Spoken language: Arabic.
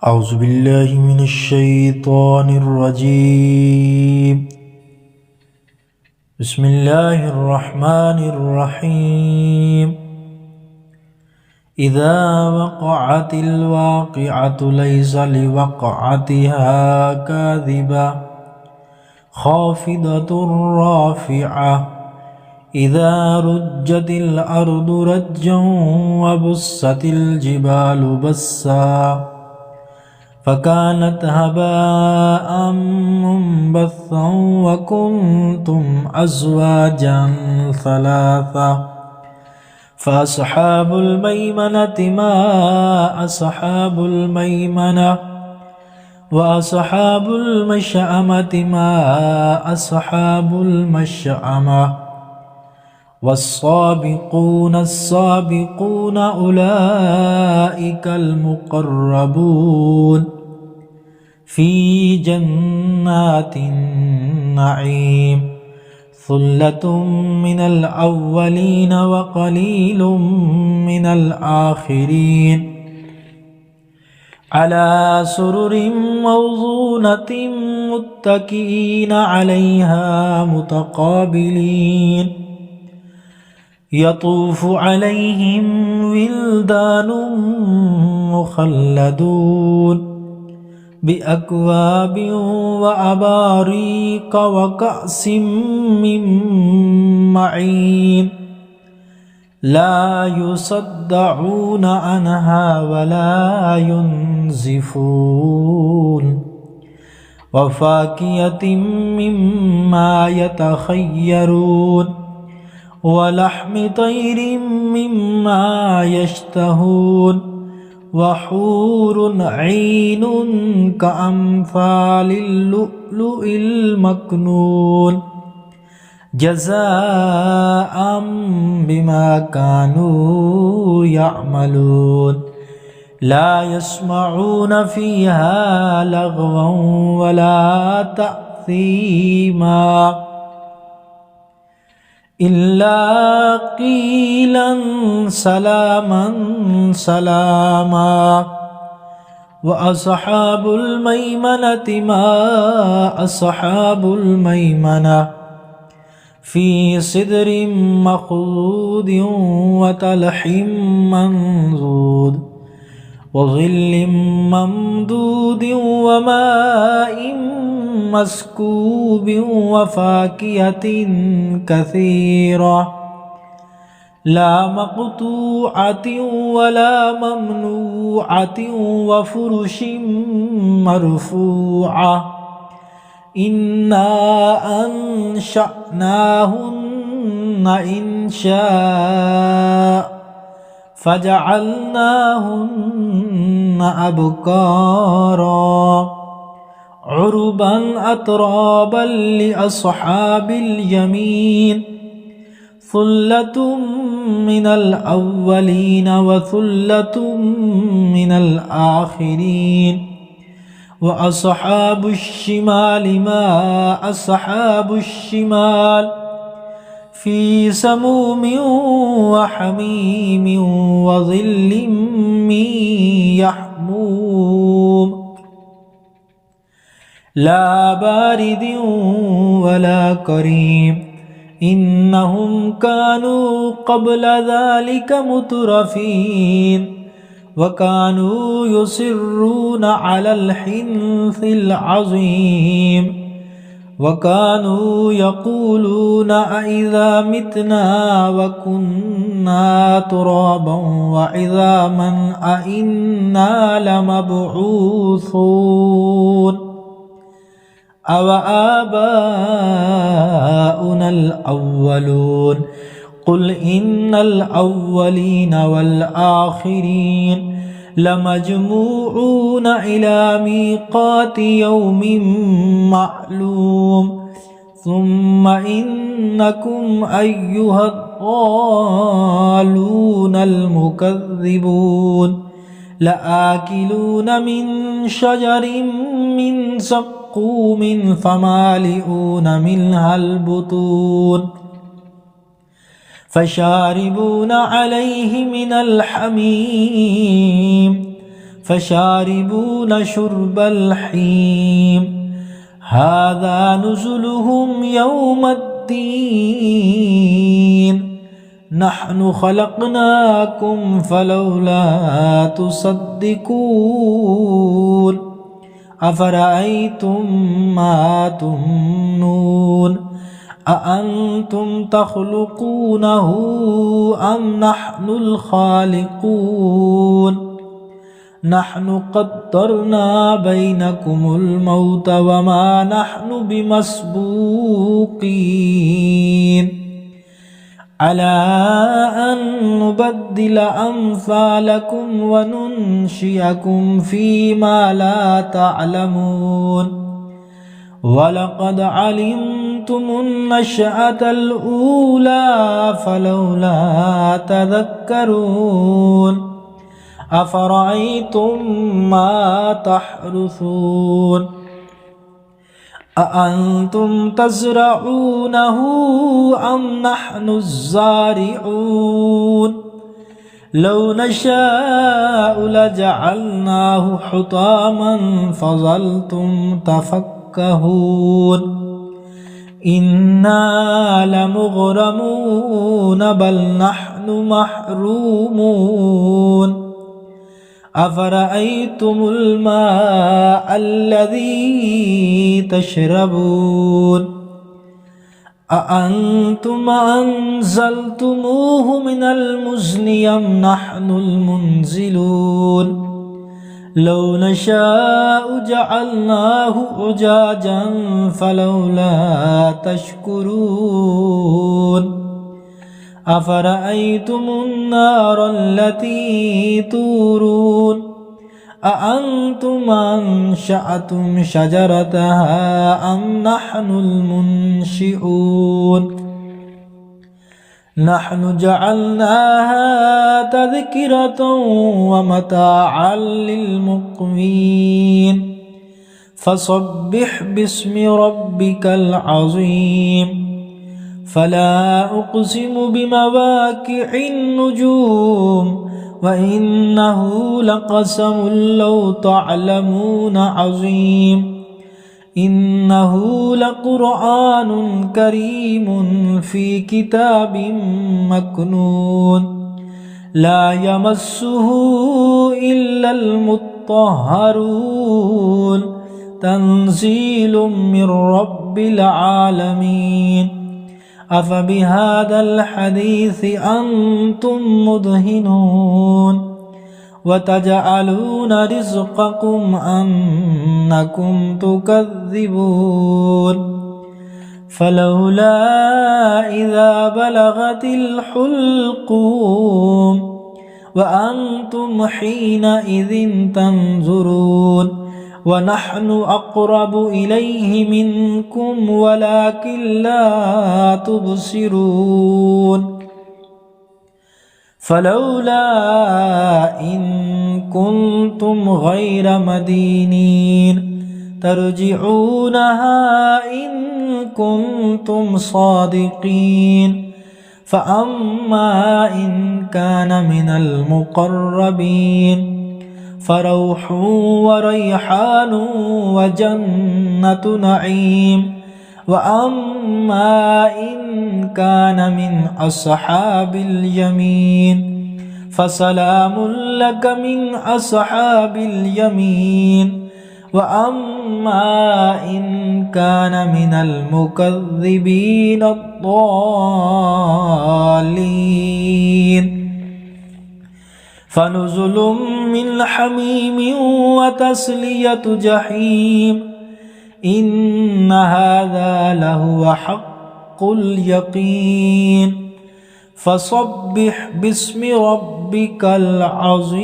أعوذ بالله من الشيطان الرجيم. بسم الله الرحمن الرحيم. إذا وقعت الواقعة ليس لوقعتها كاذبة خافضة رافعة إذا رجت الأرض رجا وبست الجبال بسا فكانت هباء منبثا وكنتم أزواجا ثلاثة فأصحاب الميمنة ما أصحاب الميمنة وأصحاب المشأمة ما أصحاب المشأمة والسابقون السابقون أولئك المقربون في جنات النعيم ثلة من الأولين وقليل من الآخرين على سرر موضونة متكئين عليها متقابلين يطوف عليهم ولدان مخلدون بأكواب وأباريق وكأس من معين لا يصدعون عنها ولا ينزفون وفاكهة مما يتخيرون ولحم طير مما يشتهون وحور عين كأمثال اللؤلؤ المكنون جزاء بما كانوا يعملون لا يسمعون فيها لغوا ولا تأثيما إلا قيلا سلاما سلاما وأصحاب الميمنة ما أصحاب الميمنة في صدر مخضود وطلح منضود وظل ممدود وماء مسكوب وفاكهة كثيرة لا مقطوعة ولا ممنوعة وفرش مرفوعة إنا أنشأناهن إنشاء فجعلناهن أبكارا عربا أترابا لأصحاب اليمين ثلة من الأولين وثلة من الآخرين وأصحاب الشمال ما أصحاب الشمال في سموم وحميم وظل من يحموم لا بارد ولا كريم إنهم كانوا قبل ذلك مترفين وكانوا يصرون على الحنث العظيم وكانوا يقولون أإذا متنا وكنا ترابا وعظاما أإنا لمبعوثون أو آباؤنا الأولون قل إن الأولين والآخرين لمجموعون إلى ميقات يوم معلوم ثم إنكم أيها الضالون المكذبون لآكلون من شجر من زقوم فمالئون منها البطون فشاربون عليه من الحميم فشاربون شرب الحيم هذا نزلهم يوم الدين نحن خلقناكم فلولا تصدقون أفرأيتم ما تمنون أأنتم تخلقونه أم نحن الخالقون نحن قدرنا بينكم الموت وما نحن بمسبوقين على أن نبدل أمثالكم وننشئكم فيما لا تعلمون ولقد علمتم النشأة الأولى فلولا تذكرون أفرأيتم ما تحرثون أأنتم تزرعونه أم نحن الزارعون لو نشاء لجعلناه حطاما فظلتم تفكهون إنا لمغرمون بل نحن محرومون أفرأيتم الماء الذي تشربون أأنتم أنزلتموه من المزن أم نحن المنزلون لو نشاء جعلناه أجاجا فلولا تشكرون أفرأيتم النار التي تورون أأنتم أنشأتم شجرتها أم نحن المنشئون نحن جعلناها تذكرة ومتاعا للمقوين فصبح باسم ربك العظيم فلا أقسم بمواقع النجوم وإنه لقسم لو تعلمون عظيم إنه لقرآن كريم في كتاب مكنون لا يمسه إلا المطهرون تنزيل من رب العالمين أفبهذا الحديث أنتم مدهنون وتجعلون رزقكم أنكم تكذبون فلولا إذا بلغت الحلقوم وأنتم حينئذ تنظرون ونحن أقرب إليه منكم ولكن لا تبصرون فلولا إن كنتم غير مدينين ترجعونها إن كنتم صادقين فأما إن كان من المقربين فروح وريحان وجنة نعيم وأما إن كان من أصحاب اليمين فسلام لك من أصحاب اليمين وأما إن كان من المكذبين الضالين فنزل من حميم وتسلية جحيم إن هذا لهو حق اليقين فصبح باسم ربك العظيم.